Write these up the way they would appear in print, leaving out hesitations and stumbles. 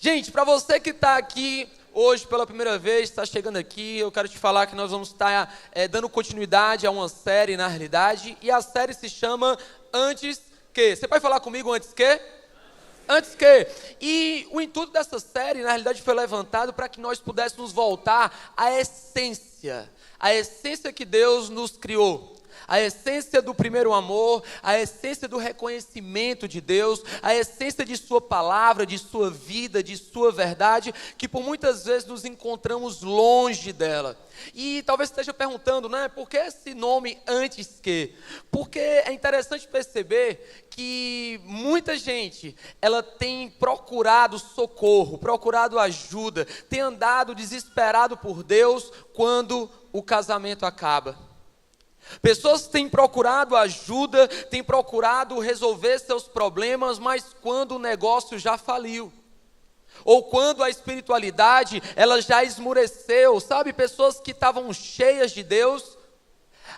Gente, para você que está aqui hoje pela primeira vez, está chegando aqui, eu quero te falar que nós vamos estar dando continuidade a uma série, na realidade, e a série se chama Antes Que. Você pode falar comigo antes que? Antes que. E o intuito dessa série, na realidade, foi levantado para que nós pudéssemos voltar à essência que Deus nos criou. A essência do primeiro amor, a essência do reconhecimento de Deus, a essência de sua palavra, de sua vida, de sua verdade, que por muitas vezes nos encontramos longe dela. E talvez esteja perguntando, né, por que esse nome antes que? Porque é interessante perceber que muita gente, ela tem procurado socorro, procurado ajuda, tem andado desesperado por Deus quando o casamento acaba. Pessoas têm procurado ajuda, têm procurado resolver seus problemas, mas quando o negócio já faliu, ou quando a espiritualidade ela já esmureceu, sabe? Pessoas que estavam cheias de Deus,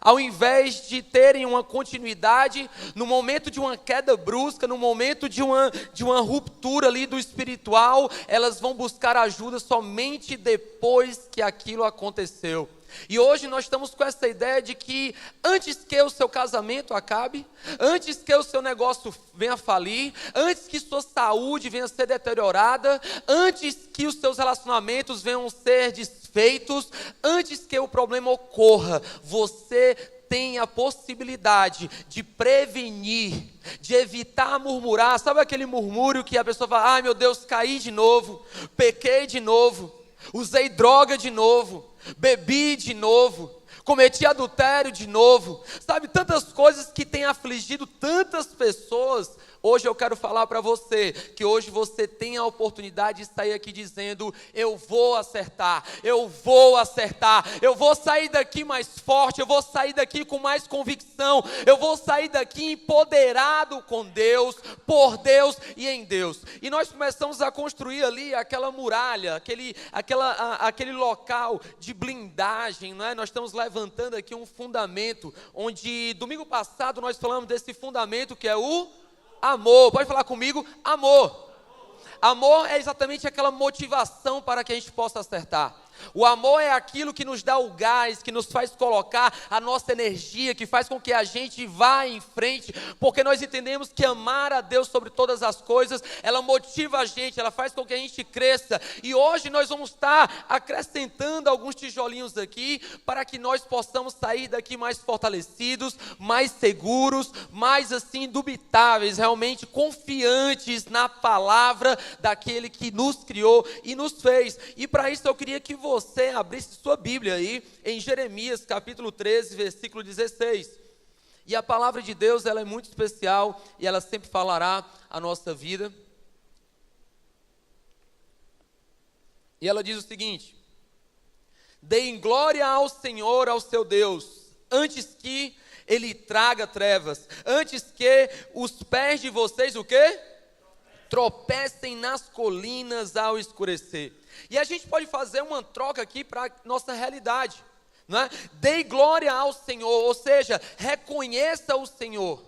ao invés de terem uma continuidade, no momento de uma queda brusca, no momento de uma ruptura ali do espiritual, elas vão buscar ajuda somente depois que aquilo aconteceu. E hoje nós estamos com essa ideia de que antes que o seu casamento acabe, antes que o seu negócio venha a falir, antes que sua saúde venha a ser deteriorada, antes que os seus relacionamentos venham a ser desfeitos, antes que o problema ocorra, você tem a possibilidade de prevenir, de evitar murmurar. Sabe aquele murmúrio que a pessoa fala, ai meu Deus, caí de novo, pequei de novo, usei droga de novo, bebi de novo, cometi adultério de novo, sabe, tantas coisas que têm afligido tantas pessoas. Hoje eu quero falar para você, que hoje você tem a oportunidade de sair aqui dizendo, eu vou acertar, eu vou sair daqui mais forte, eu vou sair daqui com mais convicção, eu vou sair daqui empoderado com Deus, por Deus e em Deus. E nós começamos a construir ali aquela muralha, aquele local de blindagem, não é? Nós estamos levantando aqui um fundamento, onde domingo passado nós falamos desse fundamento que é o amor. Pode falar comigo, amor. Amor é exatamente aquela motivação para que a gente possa acertar. O amor é aquilo que nos dá o gás, que nos faz colocar a nossa energia, que faz com que a gente vá em frente, porque nós entendemos que amar a Deus sobre todas as coisas, ela motiva a gente, ela faz com que a gente cresça. E hoje nós vamos estar acrescentando alguns tijolinhos aqui, para que nós possamos sair daqui mais fortalecidos, mais seguros, mais assim indubitáveis, realmente confiantes na palavra daquele que nos criou e nos fez. E para isso eu queria que você abrisse sua Bíblia aí em Jeremias capítulo 13, versículo 16. E a palavra de Deus, ela é muito especial e ela sempre falará a nossa vida. E ela diz o seguinte: deem glória ao Senhor, ao seu Deus, antes que Ele traga trevas, antes que os pés de vocês, o quê? Tropecem nas colinas ao escurecer. E a gente pode fazer uma troca aqui para a nossa realidade, não é? Dê glória ao Senhor, ou seja, reconheça o Senhor.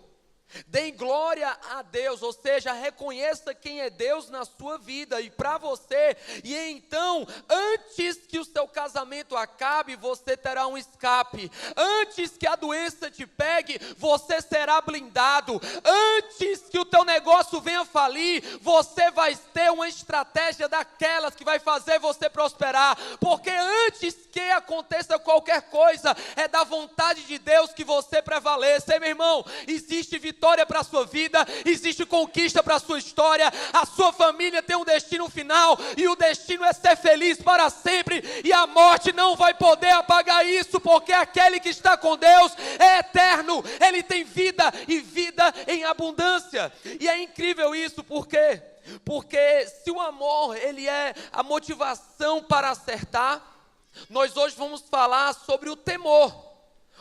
Dê glória a Deus, ou seja, reconheça quem é Deus na sua vida e para você. E então, antes que o seu casamento acabe, você terá um escape. Antes que a doença te pegue, você será blindado. Antes que o teu negócio venha falir, você vai ter uma estratégia daquelas que vai fazer você prosperar. Porque antes que aconteça qualquer coisa, é da vontade de Deus que você prevaleça. Ei, meu irmão, existe vitória para a sua vida, existe conquista para a sua história, a sua família tem um destino final, e o destino é ser feliz para sempre, e a morte não vai poder apagar isso, porque aquele que está com Deus é eterno, ele tem vida e vida em abundância. E é incrível isso, por quê? Porque se o amor, ele é a motivação para acertar, nós hoje vamos falar sobre o temor,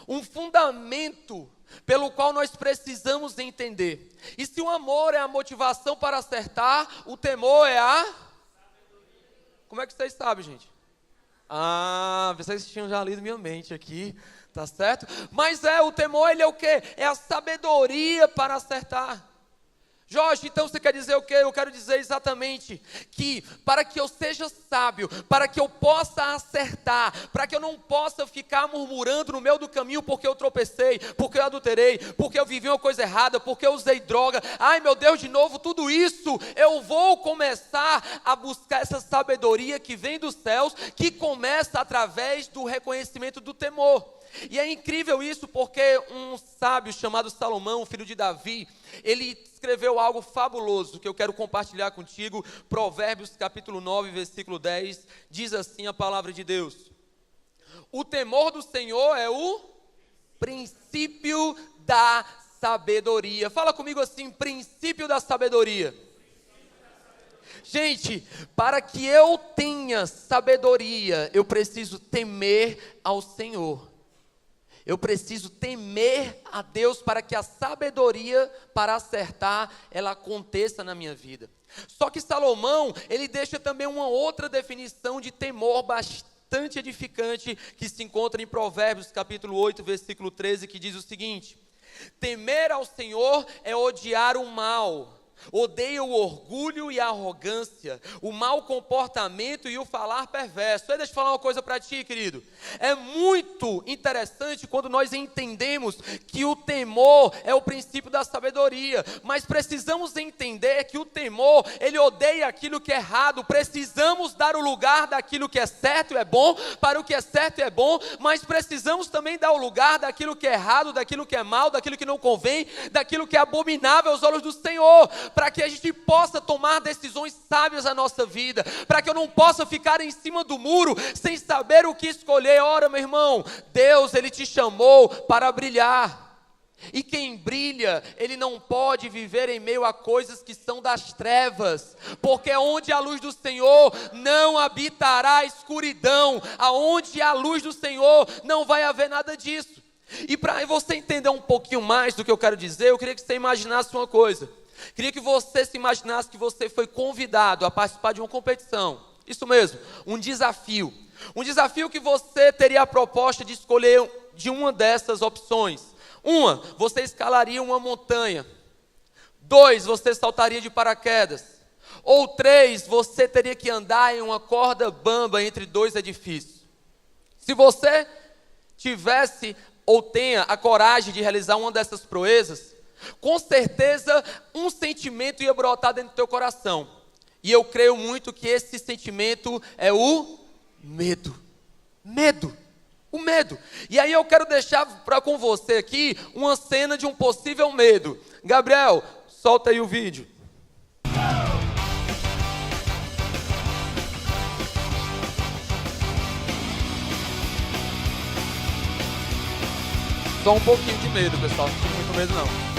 um fundamento pelo qual nós precisamos entender. E se o amor é a motivação para acertar, o temor é a... Como é que vocês sabem, gente? Vocês tinham já lido minha mente aqui, tá certo? Mas o temor, ele é o quê? É a sabedoria para acertar. Jorge, então você quer dizer o quê? Eu quero dizer exatamente que para que eu seja sábio, para que eu possa acertar, para que eu não possa ficar murmurando no meio do caminho porque eu tropecei, porque eu adulterei, porque eu vivi uma coisa errada, porque eu usei droga, ai meu Deus, de novo tudo isso, eu vou começar a buscar essa sabedoria que vem dos céus, que começa através do reconhecimento do temor. E é incrível isso porque um sábio chamado Salomão, filho de Davi, ele escreveu algo fabuloso que eu quero compartilhar contigo. Provérbios capítulo 9, versículo 10, diz assim a palavra de Deus: o temor do Senhor é o princípio da sabedoria. Fala comigo assim, princípio da sabedoria. Gente, para que eu tenha sabedoria, eu preciso temer ao Senhor. Eu preciso temer a Deus para que a sabedoria para acertar, ela aconteça na minha vida. Só que Salomão, ele deixa também uma outra definição de temor bastante edificante, que se encontra em Provérbios capítulo 8, versículo 13, que diz o seguinte: temer ao Senhor é odiar o mal. Odeia o orgulho e a arrogância, o mau comportamento e o falar perverso. Deixa eu falar uma coisa para ti, querido. É muito interessante quando nós entendemos que o temor é o princípio da sabedoria, mas precisamos entender que o temor, ele odeia aquilo que é errado. Precisamos dar o lugar daquilo que é certo e é bom para o que é certo e é bom, mas precisamos também dar o lugar daquilo que é errado, daquilo que é mal, daquilo que não convém, daquilo que é abominável aos olhos do Senhor, para que a gente possa tomar decisões sábias na nossa vida, para que eu não possa ficar em cima do muro, sem saber o que escolher. Ora, meu irmão, Deus, Ele te chamou para brilhar, e quem brilha, ele não pode viver em meio a coisas que são das trevas, porque onde a luz do Senhor não habitará a escuridão, aonde a luz do Senhor não vai haver nada disso. E para você entender um pouquinho mais do que eu quero dizer, eu queria que você imaginasse uma coisa. Queria que você se imaginasse que você foi convidado a participar de uma competição. Isso mesmo, um desafio. Um desafio que você teria a proposta de escolher de uma dessas opções. 1, você escalaria uma montanha. 2, você saltaria de paraquedas. Ou 3, você teria que andar em uma corda bamba entre 2 edifícios. Se você tivesse ou tenha a coragem de realizar uma dessas proezas, com certeza um sentimento ia brotar dentro do teu coração. E eu creio muito que esse sentimento é o medo. Medo. O medo. E aí eu quero deixar com você aqui uma cena de um possível medo. Gabriel, solta aí o vídeo. Só um pouquinho de medo, pessoal. Não tem muito medo não.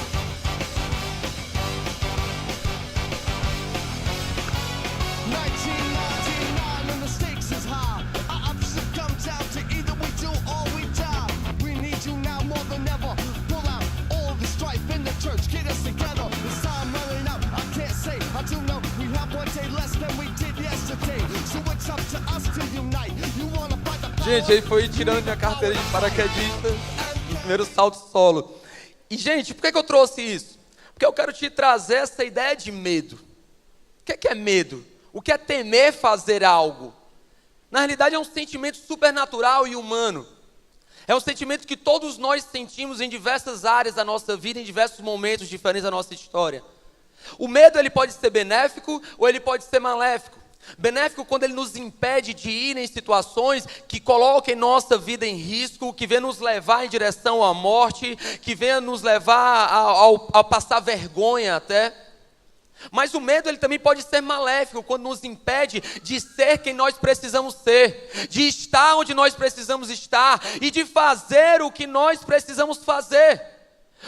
Gente, aí foi tirando minha carteira de paraquedista no primeiro salto solo. E, gente, por que eu trouxe isso? Porque eu quero te trazer essa ideia de medo. O que é medo? O que é temer fazer algo? Na realidade é um sentimento supernatural e humano. É um sentimento que todos nós sentimos em diversas áreas da nossa vida, em diversos momentos diferentes da nossa história. O medo, ele pode ser benéfico ou ele pode ser maléfico. Benéfico quando ele nos impede de ir em situações que coloquem nossa vida em risco, que venham nos levar em direção à morte, que venham nos levar a passar vergonha até. Mas o medo, ele também pode ser maléfico quando nos impede de ser quem nós precisamos ser, de estar onde nós precisamos estar e de fazer o que nós precisamos fazer.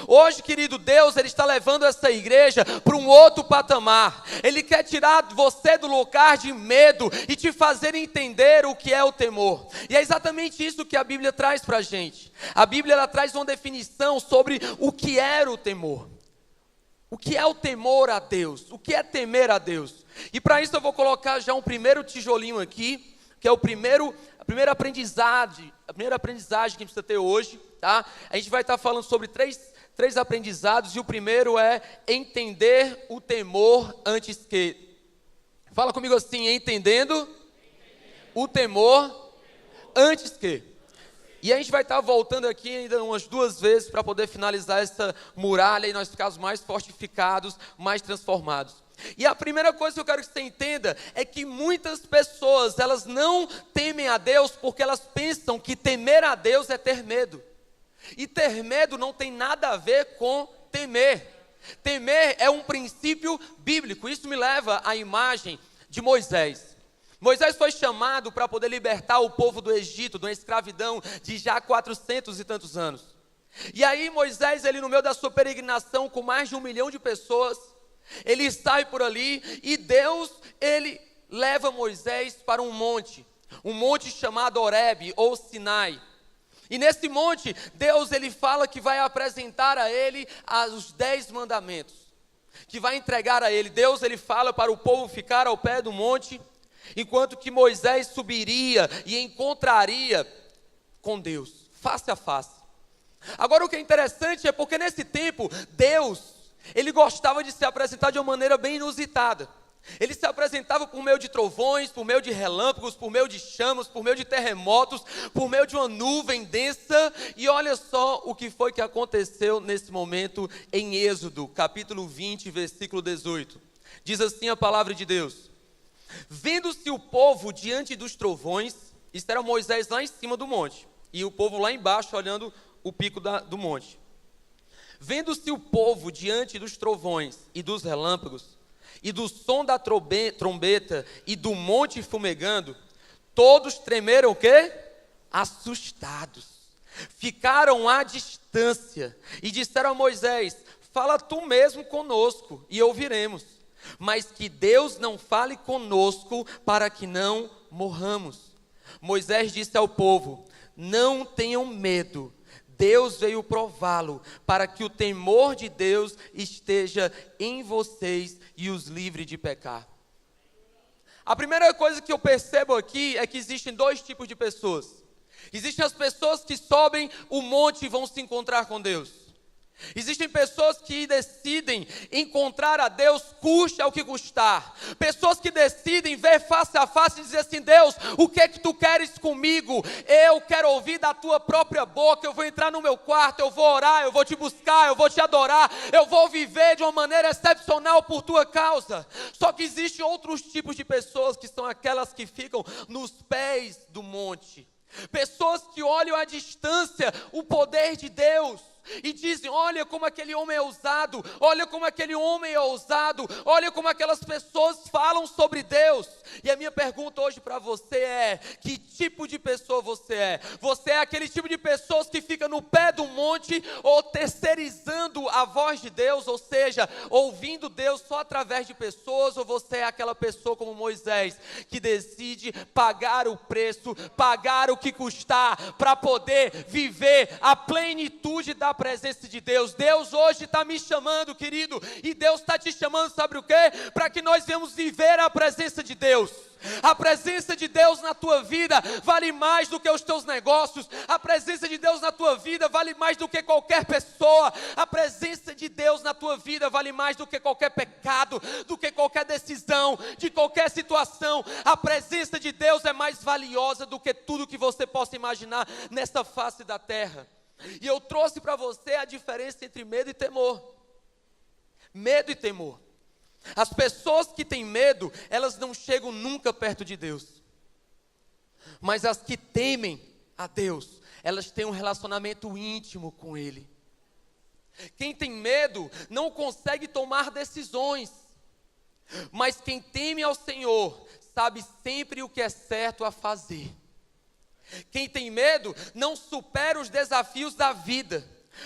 Hoje, querido, Deus, Ele está levando essa igreja para um outro patamar. Ele quer tirar você do lugar de medo e te fazer entender o que é o temor. E é exatamente isso que a Bíblia traz para a gente. A Bíblia, ela traz uma definição sobre o que era o temor. O que é o temor a Deus? O que é temer a Deus? E para isso eu vou colocar já um primeiro tijolinho aqui, que é a primeira aprendizagem que a gente precisa ter hoje, tá? A gente vai estar falando sobre três 3 aprendizados, e o primeiro é entender o temor antes que. Fala comigo assim, entendendo o temor antes que. E a gente vai estar voltando aqui ainda umas 2 vezes para poder finalizar essa muralha e nós ficarmos mais fortificados, mais transformados. E a primeira coisa que eu quero que você entenda é que muitas pessoas, elas não temem a Deus porque elas pensam que temer a Deus é ter medo. E ter medo não tem nada a ver com temer. Temer é um princípio bíblico. Isso me leva à imagem de Moisés. Moisés foi chamado para poder libertar o povo do Egito, de uma escravidão de já 400 e tantos anos. E aí Moisés, ele no meio da sua peregrinação com mais de 1 milhão de pessoas, ele sai por ali e Deus, ele leva Moisés para um monte chamado Horebe ou Sinai. E nesse monte, Deus, ele fala que vai apresentar a ele os 10 mandamentos, que vai entregar a ele. Deus, ele fala para o povo ficar ao pé do monte, enquanto que Moisés subiria e encontraria com Deus, face a face. Agora o que é interessante é porque nesse tempo, Deus, ele gostava de se apresentar de uma maneira bem inusitada. Ele se apresentava por meio de trovões, por meio de relâmpagos, por meio de chamas, por meio de terremotos, por meio de uma nuvem densa. E olha só o que foi que aconteceu nesse momento em Êxodo, capítulo 20, versículo 18. Diz assim a palavra de Deus: vendo-se o povo diante dos trovões, isso era Moisés lá em cima do monte, e o povo lá embaixo olhando o pico do monte. Vendo-se o povo diante dos trovões e dos relâmpagos, e do som da trombeta e do monte fumegando, todos tremeram o quê? Assustados. Ficaram à distância e disseram a Moisés: fala tu mesmo conosco e ouviremos, mas que Deus não fale conosco para que não morramos. Moisés disse ao povo: não tenham medo, Deus veio prová-lo, para que o temor de Deus esteja em vocês e os livre de pecar. A primeira coisa que eu percebo aqui é que existem 2 tipos de pessoas. Existem as pessoas que sobem o monte e vão se encontrar com Deus. Existem pessoas que decidem encontrar a Deus, custe ao que custar. Pessoas que decidem ver face a face e dizer assim: Deus, o que é que tu queres comigo? Eu quero ouvir da tua própria boca. Eu vou entrar no meu quarto, eu vou orar, eu vou te buscar, eu vou te adorar, eu vou viver de uma maneira excepcional por tua causa. Só que existem outros tipos de pessoas, que são aquelas que ficam nos pés do monte. Pessoas que olham à distância o poder de Deus e dizem: olha como aquele homem é ousado, olha como aquele homem é ousado, olha como aquelas pessoas falam sobre Deus. E a minha pergunta hoje para você é: que tipo de pessoa você é? Você é aquele tipo de pessoas que fica no pé do monte, ou terceirizando a voz de Deus, ou seja, ouvindo Deus só através de pessoas? Ou você é aquela pessoa como Moisés, que decide pagar o preço, pagar o que custar, para poder viver a plenitude da presença de Deus? Deus hoje está me chamando, querido, e Deus está te chamando, sabe o quê? Para que nós venhamos viver a presença de Deus. A presença de Deus na tua vida vale mais do que os teus negócios. A presença de Deus na tua vida vale mais do que qualquer pessoa. A presença de Deus na tua vida vale mais do que qualquer pecado, do que qualquer decisão, de qualquer situação. A presença de Deus é mais valiosa do que tudo que você possa imaginar nessa face da terra. E eu trouxe para você a diferença entre medo e temor. Medo e temor. As pessoas que têm medo, elas não chegam nunca perto de Deus. Mas as que temem a Deus, elas têm um relacionamento íntimo com Ele. Quem tem medo não consegue tomar decisões. Mas quem teme ao Senhor, sabe sempre o que é certo a fazer. Quem tem medo não supera os desafios da vida.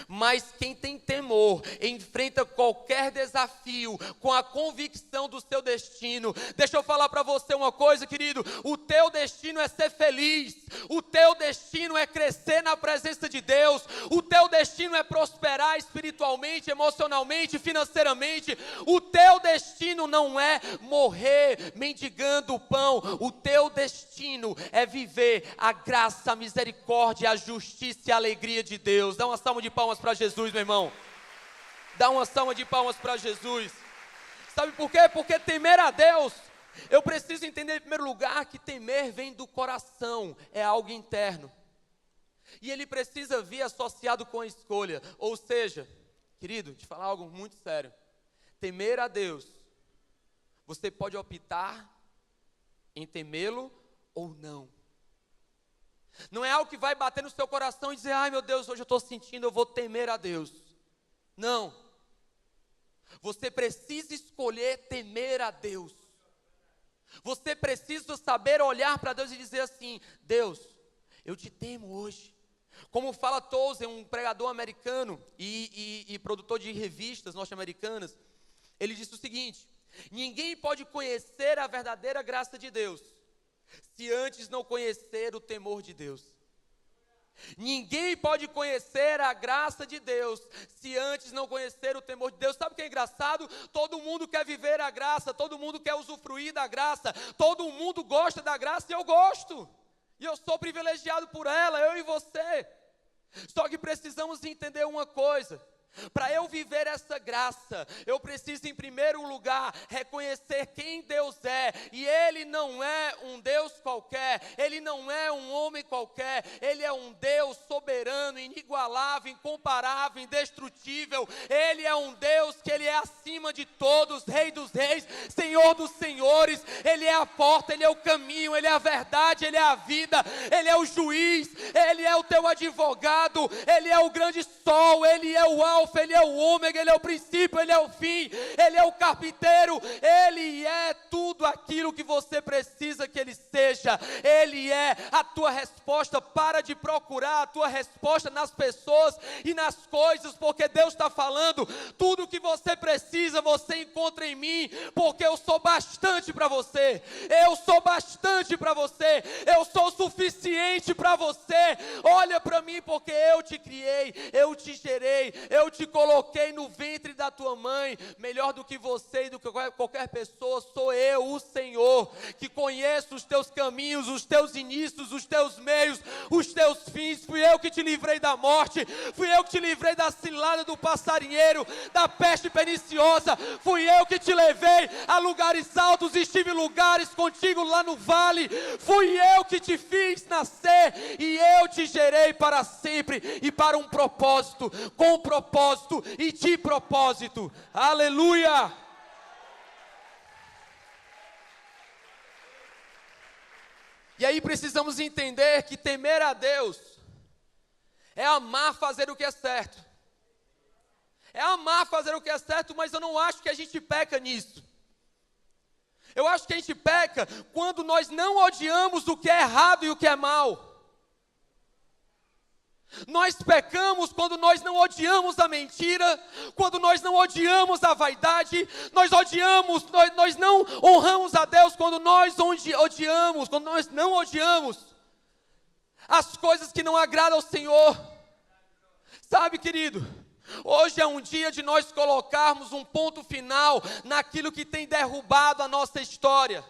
Mas quem tem temor enfrenta qualquer desafio com a convicção do seu destino. Deixa eu falar para você uma coisa, querido: o teu destino é ser feliz, o teu destino é crescer na presença de Deus, o teu destino é prosperar espiritualmente, emocionalmente, financeiramente. O teu destino não é morrer mendigando o pão. O teu destino é viver a graça, a misericórdia, a justiça e a alegria de Deus. Dá uma salva de palmas para Jesus, meu irmão. Dá uma salva de palmas para Jesus. Sabe por quê? Porque temer a Deus, eu preciso entender em primeiro lugar que temer vem do coração, é algo interno. E ele precisa vir associado com a escolha. Ou seja, querido, te falar algo muito sério. Temer a Deus, você pode optar em temê-lo ou não. Não é algo que vai bater no seu coração e dizer, ai meu Deus, hoje eu estou sentindo, eu vou temer a Deus. Não. Você precisa escolher temer a Deus. Você precisa saber olhar para Deus e dizer assim, Deus, eu te temo hoje. Como fala Tozer, um pregador americano e produtor de revistas norte-americanas, ele disse o seguinte, ninguém pode conhecer a verdadeira graça de Deus se antes não conhecer o temor de Deus. Ninguém pode conhecer a graça de Deus se antes não conhecer o temor de Deus. Sabe o que é engraçado? Todo mundo quer viver a graça, todo mundo quer usufruir da graça, todo mundo gosta da graça e eu gosto. E eu sou privilegiado por ela, eu e você. Só que precisamos entender uma coisa. Para eu viver essa graça, eu preciso em primeiro lugar reconhecer quem Deus é. E Ele não é um Deus qualquer, Ele não é um homem qualquer. Ele é um Deus soberano, inigualável, incomparável, indestrutível. Ele é um Deus que Ele é acima de todos, Rei dos reis, Senhor dos senhores. Ele é a porta, Ele é o caminho, Ele é a verdade, Ele é a vida. Ele é o juiz, Ele é o teu advogado, Ele é o grande sol, Ele é o alfa, Ele é o ômega, Ele é o princípio, Ele é o fim, Ele é o carpinteiro, Ele é tudo aquilo que você precisa que Ele seja. Ele é a tua resposta. Para de procurar a tua resposta nas pessoas e nas coisas, porque Deus está falando, tudo que você precisa você encontra em mim, porque eu sou bastante para você, eu sou bastante para você, eu sou suficiente para você. Olha para mim, porque eu te criei, eu te gerei, eu te coloquei no ventre da tua mãe. Melhor do que você e do que qualquer pessoa sou eu, o Senhor, que conheço os teus caminhos, os teus inícios, os teus meios, os teus fins. Fui eu que te livrei da morte, fui eu que te livrei da cilada do passarinheiro, da peste perniciosa. Fui eu que te levei a lugares altos, estive em lugares contigo lá no vale. Fui eu que te fiz nascer e eu te gerei para sempre e para um propósito, com propósito e de propósito. Aleluia! E aí precisamos entender que temer a Deus é amar fazer o que é certo. É amar fazer o que é certo, mas eu não acho que a gente peca nisso. Eu acho que a gente peca quando nós não odiamos o que é errado e o que é mal. Nós pecamos quando nós não odiamos a mentira, quando nós não odiamos a vaidade, nós não honramos a Deus quando nós odiamos, quando nós não odiamos as coisas que não agradam ao Senhor. Sabe, querido, hoje é um dia de nós colocarmos um ponto final naquilo que tem derrubado a nossa história.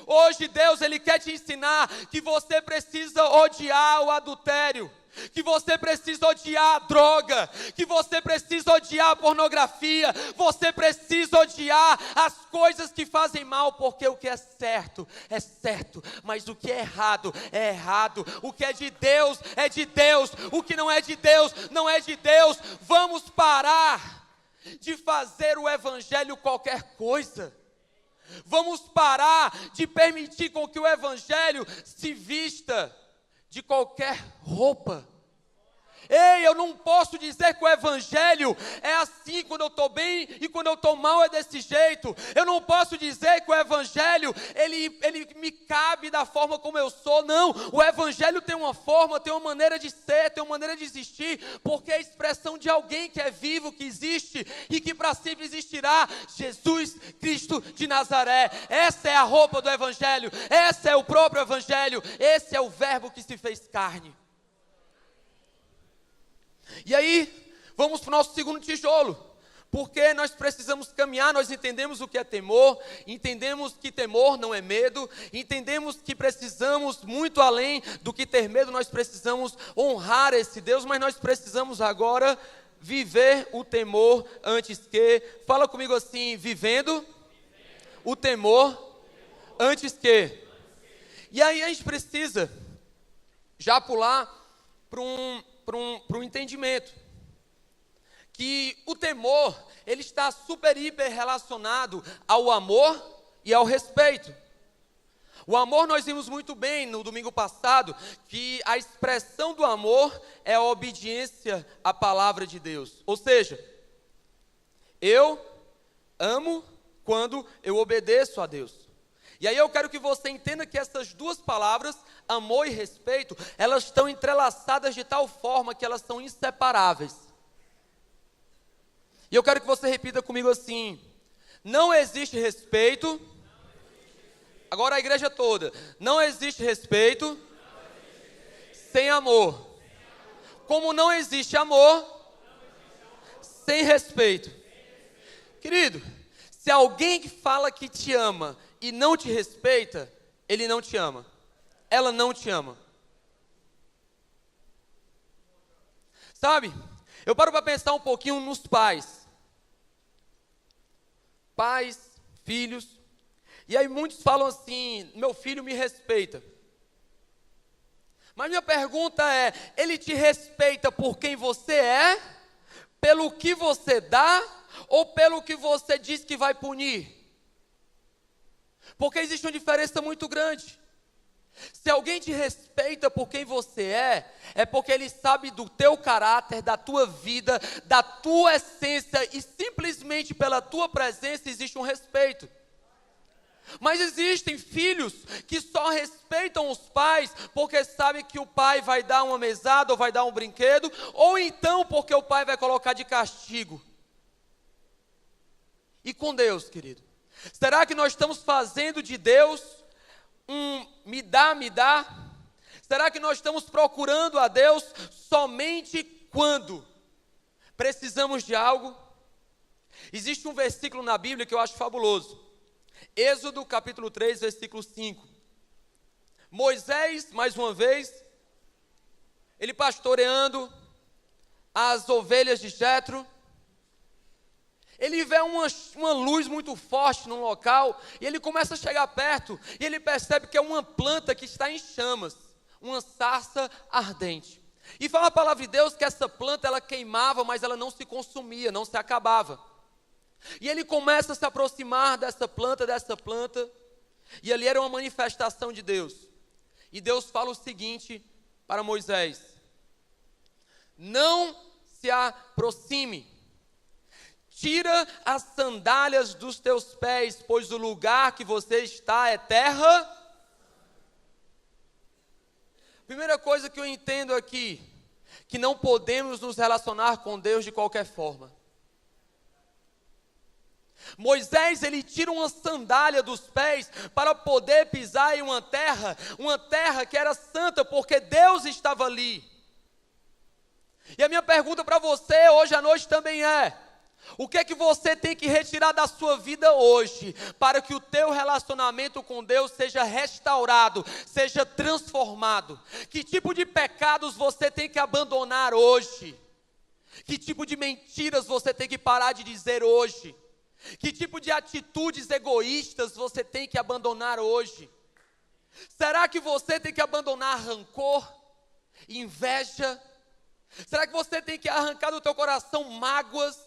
Hoje Deus, Ele quer te ensinar que você precisa odiar o adultério, que você precisa odiar a droga, que você precisa odiar a pornografia, você precisa odiar as coisas que fazem mal, porque o que é certo, mas o que é errado, o que é de Deus, o que não é de Deus, não é de Deus. Vamos parar de fazer o evangelho qualquer coisa. Vamos parar de permitir com que o evangelho se vista de qualquer roupa. Ei, eu não posso dizer que o evangelho é assim quando eu estou bem e quando eu estou mal é desse jeito. Eu não posso dizer que o evangelho, ele me cabe da forma como eu sou. Não, o evangelho tem uma forma, tem uma maneira de ser, tem uma maneira de existir, porque é a expressão de alguém que é vivo, que existe e que para sempre existirá, Jesus Cristo de Nazaré. Essa é a roupa do evangelho, esse é o próprio evangelho, esse é o verbo que se fez carne. E aí, vamos para o nosso segundo tijolo, porque nós precisamos caminhar. Nós entendemos o que é temor, entendemos que temor não é medo, entendemos que precisamos muito além do que ter medo, nós precisamos honrar esse Deus, mas nós precisamos agora viver o temor antes que. Fala comigo assim, vivendo o temor antes que. E aí a gente precisa já pular para um entendimento. Que o temor, ele está super, hiper relacionado ao amor e ao respeito. O amor, nós vimos muito bem no domingo passado, que a expressão do amor é a obediência à palavra de Deus. Ou seja, eu amo quando eu obedeço a Deus. E aí eu quero que você entenda que essas duas palavras, amor e respeito, elas estão entrelaçadas de tal forma que elas são inseparáveis. E eu quero que você repita comigo assim: não existe respeito. Agora a igreja toda. Não existe respeito sem amor. Como não existe amor sem respeito. Querido, se alguém que fala que te ama e não te respeita, ele não te ama. Ela não te ama. Sabe? Eu paro para pensar um pouquinho nos pais. Pais, filhos. E aí muitos falam assim: meu filho me respeita. Mas minha pergunta é: ele te respeita por quem você é, pelo que você dá, ou pelo que você diz que vai punir? Porque existe uma diferença muito grande. Se alguém te respeita por quem você é porque ele sabe do teu caráter, da tua vida, da tua essência, e simplesmente pela tua presença existe um respeito. Mas existem filhos que só respeitam os pais porque sabem que o pai vai dar uma mesada ou vai dar um brinquedo, ou então porque o pai vai colocar de castigo. E com Deus, querido? Será que nós estamos fazendo de Deus me dá? Será que nós estamos procurando a Deus somente quando precisamos de algo? Existe um versículo na Bíblia que eu acho fabuloso. Êxodo capítulo 3, versículo 5. Moisés, mais uma vez, ele pastoreando as ovelhas de Jetro. Ele vê uma luz muito forte no local, e ele começa a chegar perto, e ele percebe que é uma planta que está em chamas, uma sarça ardente. E fala a palavra de Deus que essa planta, ela queimava, mas ela não se consumia, não se acabava. E ele começa a se aproximar dessa planta, e ali era uma manifestação de Deus. E Deus fala o seguinte para Moisés: não se aproxime. Tira as sandálias dos teus pés, pois o lugar que você está é terra. Primeira coisa que eu entendo aqui, que não podemos nos relacionar com Deus de qualquer forma. Moisés, ele tira uma sandália dos pés para poder pisar em uma terra que era santa, porque Deus estava ali. E a minha pergunta para você hoje à noite também é: o que é que você tem que retirar da sua vida hoje, para que o teu relacionamento com Deus seja restaurado, seja transformado? Que tipo de pecados você tem que abandonar hoje? Que tipo de mentiras você tem que parar de dizer hoje? Que tipo de atitudes egoístas você tem que abandonar hoje? Será que você tem que abandonar rancor, inveja? Será que você tem que arrancar do teu coração mágoas?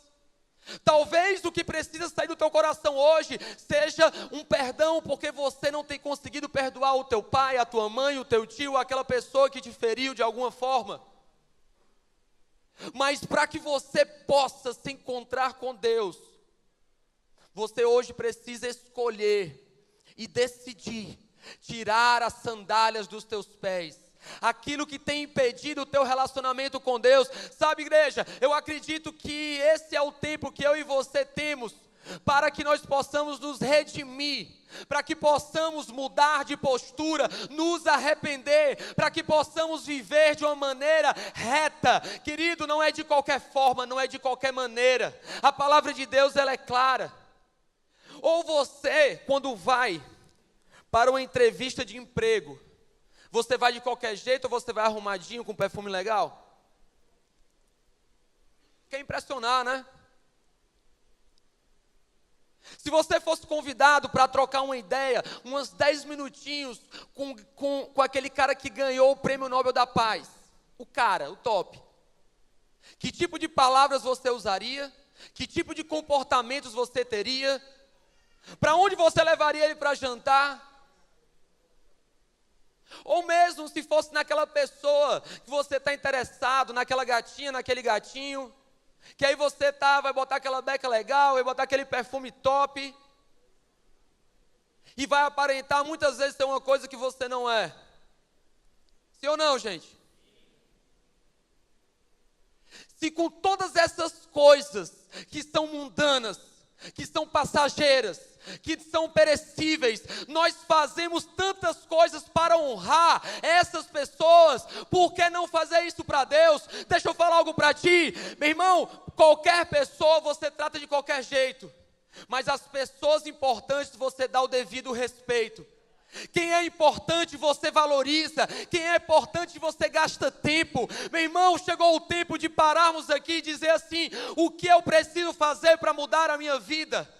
Talvez o que precisa sair do teu coração hoje seja um perdão, porque você não tem conseguido perdoar o teu pai, a tua mãe, o teu tio, aquela pessoa que te feriu de alguma forma. Mas para que você possa se encontrar com Deus, você hoje precisa escolher e decidir tirar as sandálias dos teus pés. Aquilo que tem impedido o teu relacionamento com Deus. Sabe, igreja, eu acredito que esse é o tempo que eu e você temos para que nós possamos nos redimir, para que possamos mudar de postura, nos arrepender, para que possamos viver de uma maneira reta. Querido, não é de qualquer forma, não é de qualquer maneira. A palavra de Deus, ela é clara. Ou você, quando vai para uma entrevista de emprego, você vai de qualquer jeito ou você vai arrumadinho com perfume legal? Quer impressionar, né? Se você fosse convidado para trocar uma ideia, uns 10 minutinhos com aquele cara que ganhou o Prêmio Nobel da Paz, o cara, o top, que tipo de palavras você usaria? Que tipo de comportamentos você teria? Para onde você levaria ele para jantar? Ou mesmo se fosse naquela pessoa que você está interessado, naquela gatinha, naquele gatinho, que aí você vai botar aquela beca legal, vai botar aquele perfume top, e vai aparentar muitas vezes ser uma coisa que você não é. Sim ou não, gente? Se com todas essas coisas que são mundanas, que são passageiras, que são perecíveis, nós fazemos tantas coisas para honrar essas pessoas, por que não fazer isso para Deus? Deixa eu falar algo para ti, meu irmão, qualquer pessoa você trata de qualquer jeito, mas as pessoas importantes você dá o devido respeito. Quem é importante você valoriza, quem é importante você gasta tempo. Meu irmão, chegou o tempo de pararmos aqui e dizer assim: o que eu preciso fazer para mudar a minha vida?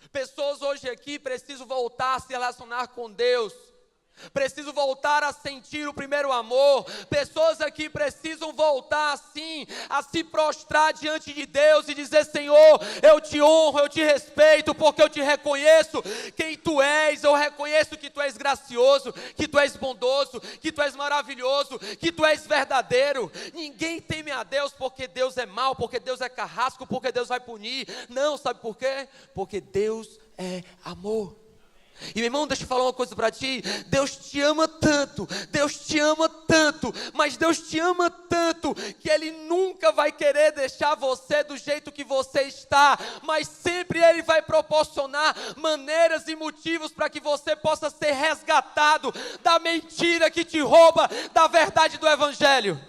Pessoas hoje aqui precisam voltar a se relacionar com Deus, preciso voltar a sentir o primeiro amor. Pessoas aqui precisam voltar assim, a se prostrar diante de Deus e dizer: Senhor, eu te honro, eu te respeito, porque eu te reconheço quem tu és. Eu reconheço que tu és gracioso, que tu és bondoso, que tu és maravilhoso, que tu és verdadeiro. Ninguém teme a Deus porque Deus é mau, porque Deus é carrasco, porque Deus vai punir. Não, sabe por quê? Porque Deus é amor. E meu irmão, deixa eu falar uma coisa para ti. Deus te ama tanto, mas Deus te ama tanto que Ele nunca vai querer deixar você do jeito que você está, mas sempre Ele vai proporcionar maneiras e motivos para que você possa ser resgatado da mentira que te rouba da verdade do Evangelho.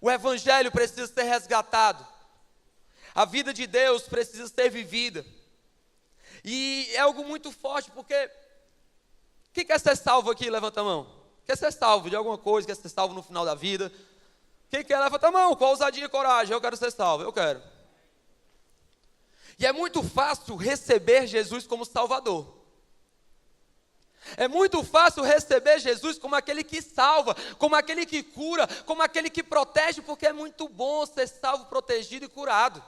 O Evangelho precisa ser resgatado, a vida de Deus precisa ser vivida. E é algo muito forte, porque quem quer ser salvo aqui? Levanta a mão. Quer ser salvo de alguma coisa, quer ser salvo no final da vida? Quem quer? Levanta a mão, com ousadia e coragem. Eu quero ser salvo, eu quero. E é muito fácil receber Jesus como Salvador. É muito fácil receber Jesus como aquele que salva, como aquele que cura, como aquele que protege, porque é muito bom ser salvo, protegido e curado.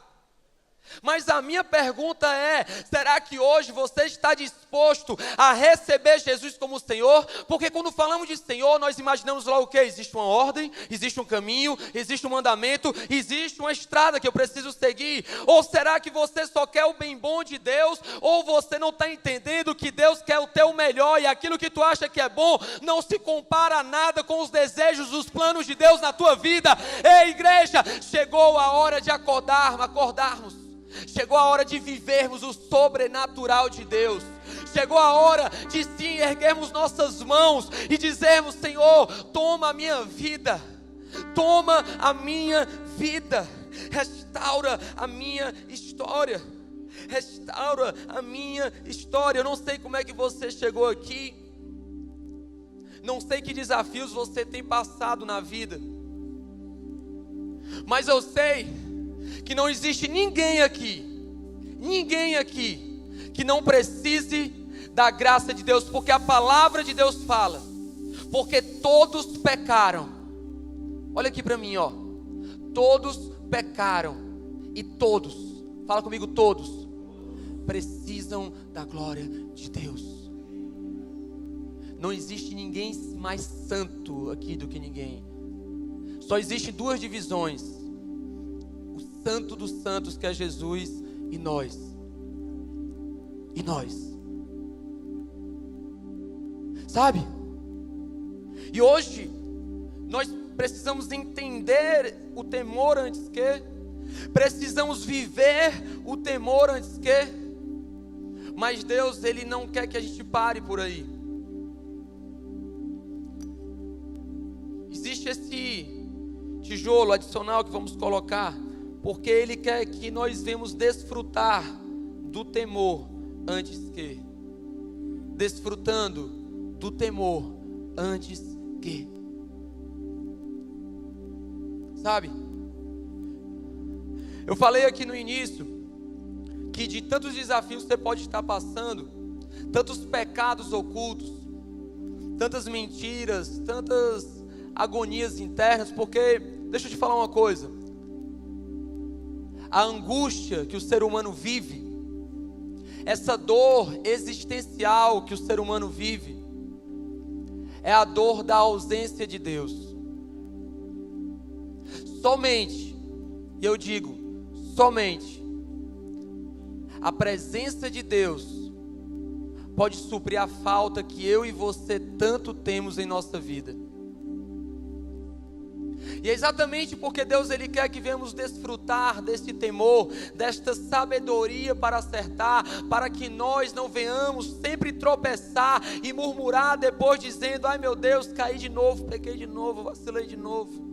Mas a minha pergunta é: será que hoje você está disposto a receber Jesus como Senhor? Porque quando falamos de Senhor, nós imaginamos lá o quê? Existe uma ordem, existe um caminho, existe um mandamento, existe uma estrada que eu preciso seguir. Ou será que você só quer o bem bom de Deus? Ou você não está entendendo que Deus quer o teu melhor, e aquilo que tu acha que é bom não se compara a nada com os desejos, os planos de Deus na tua vida? Ei, igreja, chegou a hora de acordarmos. Chegou a hora de vivermos o sobrenatural de Deus. Chegou a hora de sim erguermos nossas mãos e dizermos: Senhor, toma a minha vida. Toma a minha vida. Restaura a minha história. Restaura a minha história. Eu não sei como é que você chegou aqui. Não sei que desafios você tem passado na vida. Mas eu sei que não existe ninguém aqui que não precise da graça de Deus, porque a palavra de Deus fala: porque todos pecaram. Olha aqui para mim, ó. Todos pecaram e todos, fala comigo, todos precisam da glória de Deus. Não existe ninguém mais santo aqui do que ninguém. Só existem duas divisões: Santo dos santos, que é Jesus, e nós. Sabe? E hoje nós precisamos entender o temor antes que, precisamos viver o temor antes que. Mas Deus, Ele não quer que a gente pare por aí. Existe esse tijolo adicional que vamos colocar, porque Ele quer que nós venhamos desfrutar do temor antes que. Desfrutando do temor antes que. Sabe? Eu falei aqui no início que de tantos desafios que você pode estar passando, tantos pecados ocultos, tantas mentiras, tantas agonias internas, porque, deixa eu te falar uma coisa, a angústia que o ser humano vive, essa dor existencial que o ser humano vive, é a dor da ausência de Deus. Somente, e eu digo, somente, a presença de Deus pode suprir a falta que eu e você tanto temos em nossa vida. E é exatamente porque Deus Ele quer que venhamos desfrutar desse temor, desta sabedoria para acertar, para que nós não venhamos sempre tropeçar e murmurar depois dizendo: ai meu Deus, caí de novo, pequei de novo, vacilei de novo.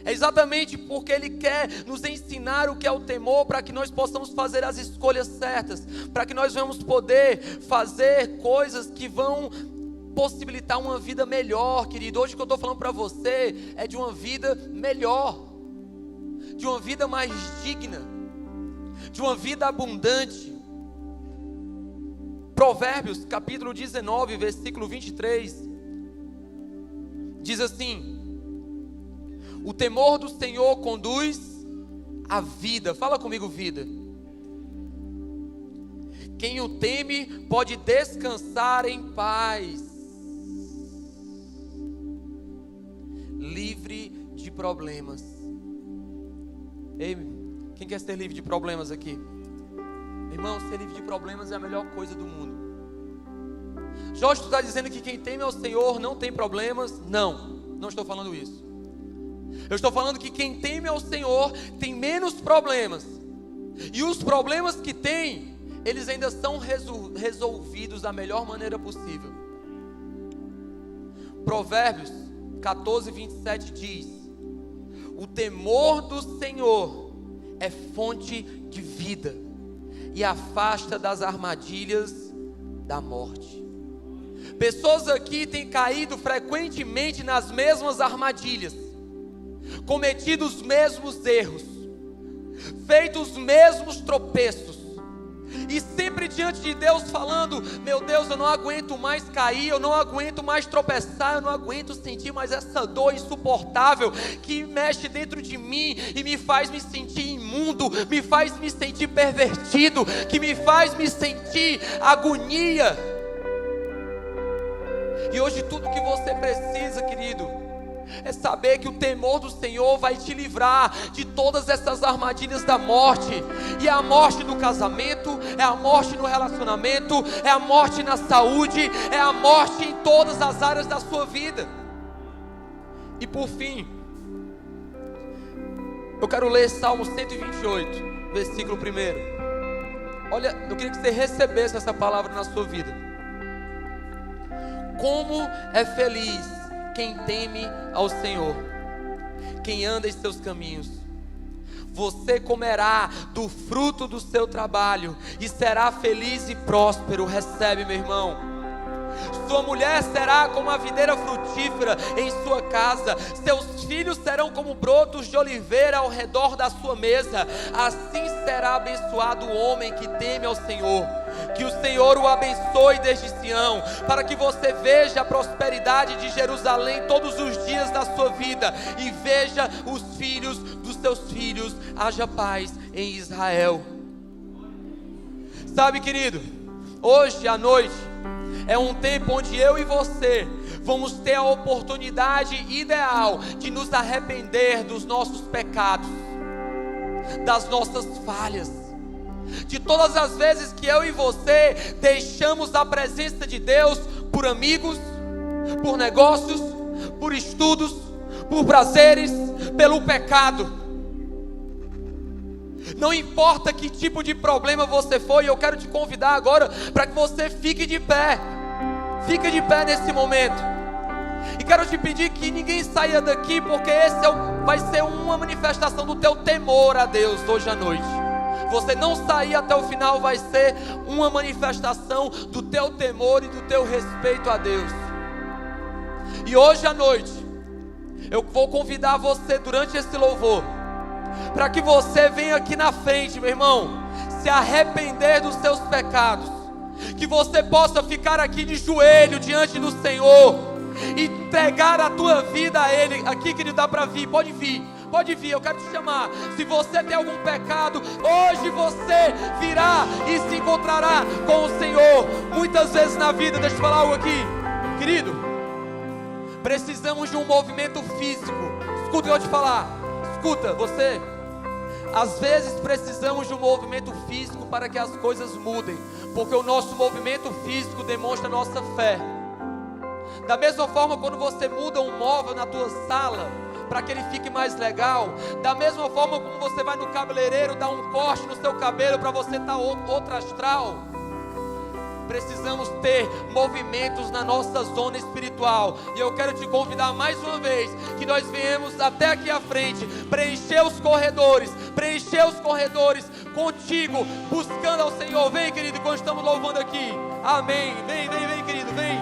É exatamente porque Ele quer nos ensinar o que é o temor, para que nós possamos fazer as escolhas certas, para que nós venhamos poder fazer coisas que vão possibilitar uma vida melhor, querido. Hoje o que eu estou falando para você é de uma vida melhor, de uma vida mais digna, de uma vida abundante. Provérbios capítulo 19, versículo 23, diz assim: o temor do Senhor conduz à vida. Fala comigo, vida. Quem o teme pode descansar em paz, livre de problemas. Ei, quem quer ser livre de problemas aqui? Irmão, ser livre de problemas é a melhor coisa do mundo. Jorge, tu está dizendo que quem teme ao Senhor não tem problemas? Não estou falando isso. Eu estou falando que quem teme ao Senhor tem menos problemas. E os problemas que tem, eles ainda são resolvidos da melhor maneira possível. Provérbios 14, 27 diz: o temor do Senhor é fonte de vida e afasta das armadilhas da morte. Pessoas aqui têm caído frequentemente nas mesmas armadilhas, cometido os mesmos erros, feito os mesmos tropeços, e sempre diante de Deus falando: meu Deus, eu não aguento mais cair, eu não aguento mais tropeçar, eu não aguento sentir mais essa dor insuportável que mexe dentro de mim e me faz me sentir imundo, me faz me sentir pervertido, que me faz me sentir agonia. E hoje tudo que você precisa, querido, é saber que o temor do Senhor vai te livrar de todas essas armadilhas da morte. E é a morte do casamento, é a morte no relacionamento, é a morte na saúde, é a morte em todas as áreas da sua vida. E por fim, eu quero ler Salmo 128, versículo 1. Olha, eu queria que você recebesse essa palavra na sua vida. Como é feliz quem teme ao Senhor, quem anda em seus caminhos. Você comerá do fruto do seu trabalho e será feliz e próspero. Recebe, meu irmão. Sua mulher será como a videira frutífera em sua casa, seus filhos serão como brotos de oliveira ao redor da sua mesa. Assim será abençoado o homem que teme ao Senhor. Que o Senhor o abençoe desde Sião, para que você veja a prosperidade de Jerusalém todos os dias da sua vida, e veja os filhos dos seus filhos. Haja paz em Israel. Sabe, querido, hoje à noite é um tempo onde eu e você vamos ter a oportunidade ideal de nos arrepender dos nossos pecados, das nossas falhas, de todas as vezes que eu e você deixamos a presença de Deus por amigos, por negócios, por estudos, por prazeres, pelo pecado. Não importa que tipo de problema você foi, eu quero te convidar agora para que você fique de pé. Fique de pé nesse momento. E quero te pedir que ninguém saia daqui, porque esse vai ser uma manifestação do teu temor a Deus hoje à noite. Você não sair até o final vai ser uma manifestação do teu temor e do teu respeito a Deus. E hoje à noite Eu vou convidar você durante esse louvor, para que você venha aqui na frente, meu irmão, se arrepender dos seus pecados, que você possa ficar aqui de joelho diante do Senhor, entregar a tua vida a Ele. Aqui, querido, dá para vir, pode vir, eu quero te chamar. Se você tem algum pecado, hoje você virá e se encontrará com o Senhor. Muitas vezes na vida, deixa eu falar algo aqui, querido, precisamos de um movimento físico. Escuta o que eu vou te falar, escuta, você. Às vezes precisamos de um movimento físico para que as coisas mudem, porque o nosso movimento físico demonstra a nossa fé. Da mesma forma, quando você muda um móvel na tua sala para que ele fique mais legal, da mesma forma como você vai no cabeleireiro dar um corte no seu cabelo para você estar outro astral, precisamos ter movimentos na nossa zona espiritual. E eu quero te convidar mais uma vez, que nós venhamos até aqui à frente, preencher os corredores contigo, buscando ao Senhor. Vem, querido, quando estamos louvando aqui, amém. Vem, querido, vem.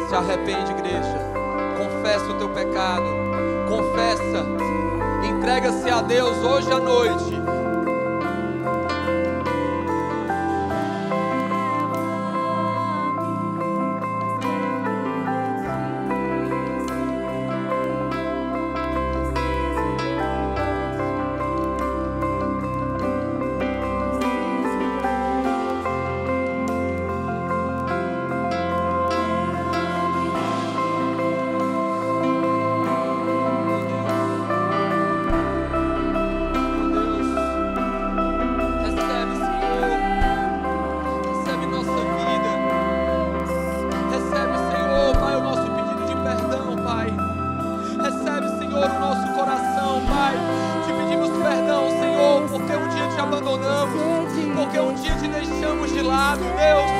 Se arrepende, igreja, confessa o teu pecado, confessa, entrega-se a Deus hoje à noite. Porque um dia te deixamos de lado, Deus.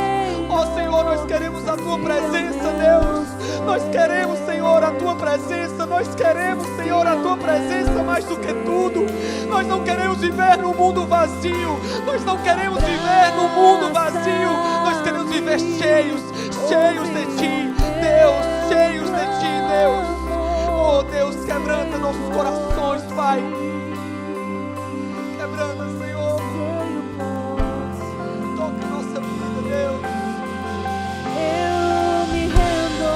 Ó Senhor, nós queremos a Tua presença, Deus. Nós queremos, Senhor, a Tua presença. Nós queremos, Senhor, a Tua presença mais do que tudo. Nós não queremos viver num mundo vazio. Nós não queremos viver num mundo vazio. Nós queremos viver cheios de Ti, Deus. Cheios de Ti, Deus. Oh Deus, quebranta nossos corações, Pai. Quebranta, Senhor. Toca nossa vida, Deus. Eu me rendo.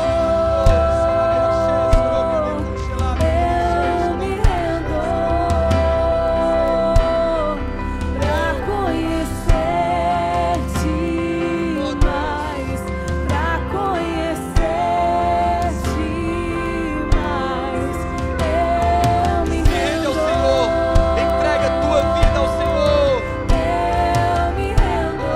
Eu me rendo pra conhecer-te mais, pra conhecer-te mais. Eu me Rende ao rendo. Senhor. Entrega a tua vida ao Senhor. Eu me rendo.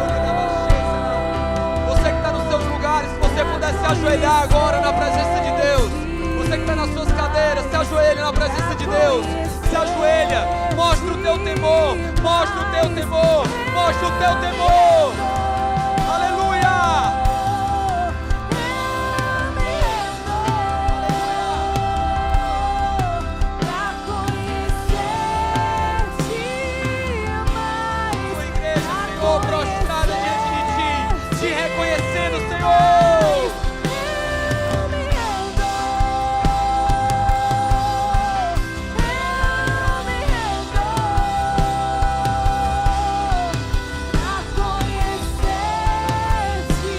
Você que está nos seus lugares, se você puder se ajoelhar agora na presença de Deus. Você que está nas suas cadeiras, se ajoelha na presença de Deus. Se ajoelha, mostra o teu temor, mostra o teu temor, mostra o teu temor. Aleluia! Pra conhecer-te mais. Tua igreja, Senhor, prostrada diante de Ti, te reconhecendo, Senhor. Eu me rendo. Eu me rendo. Pra conhecer-te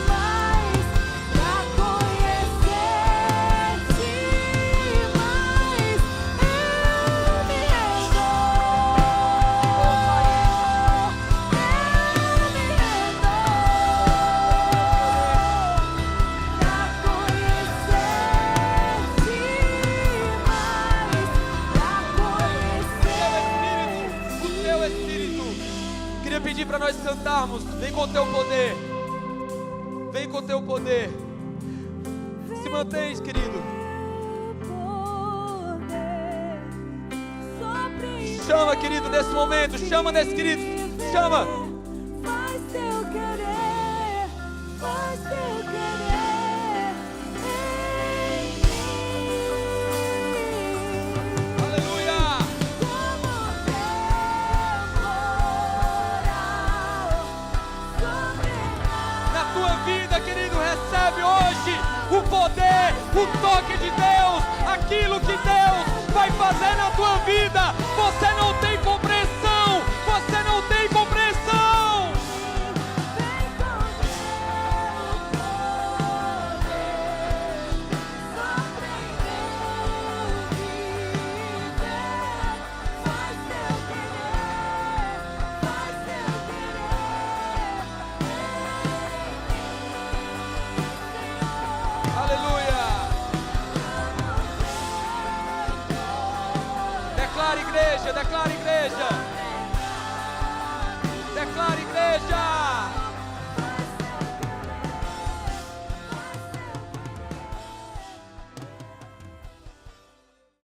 mais. Pra conhecer-te mais. Eu me rendo. O teu Espírito. Queria pedir para nós cantarmos. Vem com o teu poder. Vem com o teu poder. Se mantém, querido. Chama, querido, nesse momento. Chama nesse querido. Chama. igreja.